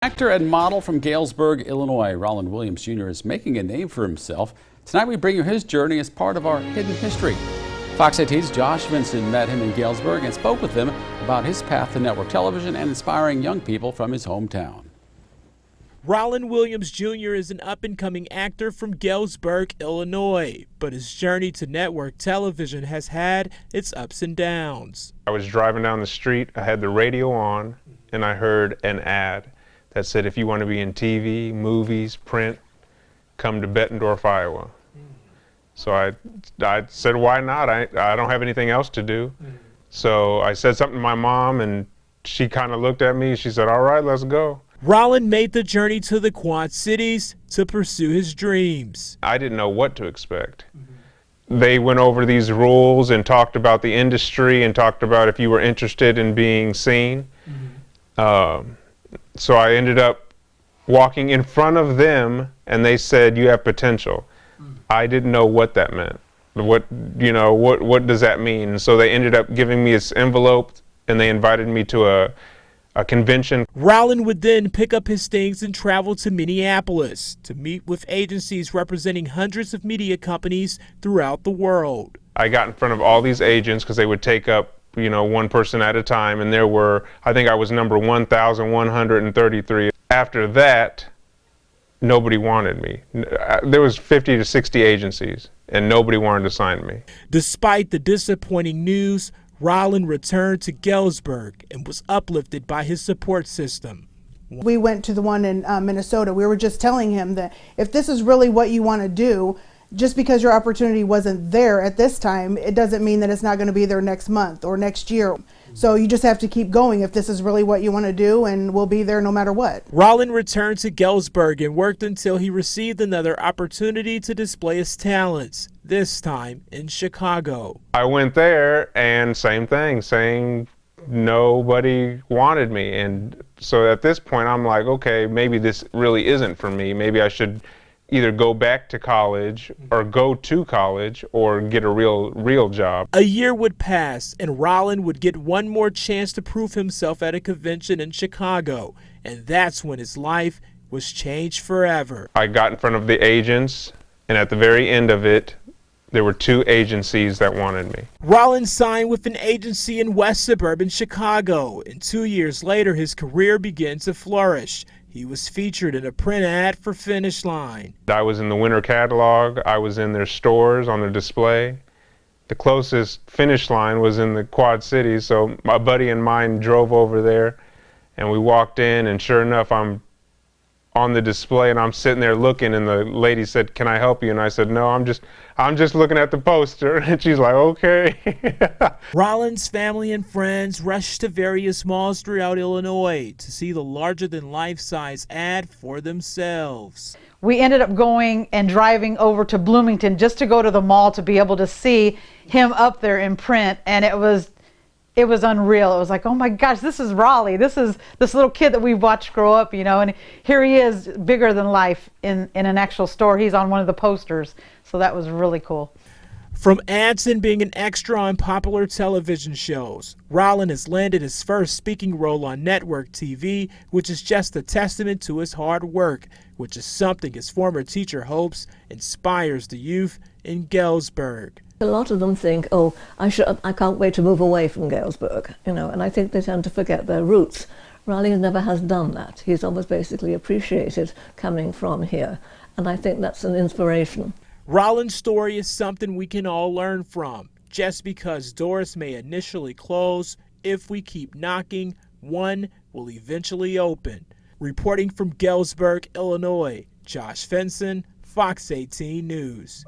Actor and model from Galesburg, Illinois, Roland WIlliams Jr. is making a name for himself. Tonight we bring you his journey as part of our hidden history. Fox 18's Josh Vinson met him in Galesburg and spoke with him about his path to network television and inspiring young people from his hometown. Roland WIlliams Jr. is an up-and-coming actor from Galesburg, Illinois, but his journey to network television has had its ups and downs. I was driving down the street, I had the radio on, and I heard an ad that said, if you want to be in TV, movies, print, come to Bettendorf, Iowa. So I said, why not? I don't have anything else to do. So I said something to my mom, and she kind of looked at me. She said, all right, let's go. Roland made the journey to the Quad Cities to pursue his dreams. I didn't know what to expect. They went over these rules and talked about the industry and talked about if you were interested in being seen. So I ended up walking in front of them, and they said, you have potential. I didn't know what that meant. What does that mean? So they ended up giving me this envelope, and they invited me to a convention. Roland would then pick up his things and travel to Minneapolis to meet with agencies representing hundreds of media companies throughout the world. I got in front of all these agents because they would take up one person at a time, and there were, I think I was number 1,133. After that, nobody wanted me. There was 50 to 60 agencies, and nobody wanted to sign me. Despite the disappointing news, Roland returned to Galesburg and was uplifted by his support system. We went to the one in Minnesota. We were just telling him that if this is really what you want to do, just because your opportunity wasn't there at this time, it doesn't mean that it's not going to be there next month or next year. So you just have to keep going if this is really what you want to do, and we'll be there no matter what. Roland returned to Galesburg and worked until he received another opportunity to display his talents, this time in Chicago. I went there and same thing, saying nobody wanted me. And so at this point I'm like, okay, maybe this really isn't for me. Maybe I should either go back to college or go to college or get a real job. A year would pass and Roland would get one more chance to prove himself at a convention in Chicago, and that's when his life was changed forever. I got in front of the agents, and at the very end of it, there were 2 agencies that wanted me. Roland signed with an agency in West Suburban Chicago, and 2 years later his career began to flourish. He was featured in a print ad for Finish Line. I was in the winter catalog. I was in their stores on their display. The closest Finish Line was in the Quad Cities, so my buddy and mine drove over there, and we walked in, and sure enough, I'm on the display, and I'm sitting there looking, and the lady said, can I help you? And I said, no, I'm just looking at the poster. And she's like, okay. Roland's family and friends rushed to various malls throughout Illinois to see the larger-than-life size ad for themselves. We ended up going and driving over to Bloomington just to go to the mall to be able to see him up there in print, and it was unreal. It was like, oh my gosh, this is Raleigh. This is this little kid that we watched grow up, and here he is, bigger than life in an actual store. He's on one of the posters, so that was really cool. From ads and being an extra on popular television shows, Roland has landed his first speaking role on network TV, which is just a testament to his hard work, which is something his former teacher hopes inspires the youth in Galesburg. A lot of them think, oh, I can't wait to move away from Galesburg, and I think they tend to forget their roots. Raleigh never has done that. He's always basically appreciated coming from here, and I think that's an inspiration. Roland's story is something we can all learn from. Just because doors may initially close, if we keep knocking, one will eventually open. Reporting from Galesburg, Illinois, Josh Vinson, Fox 18 News.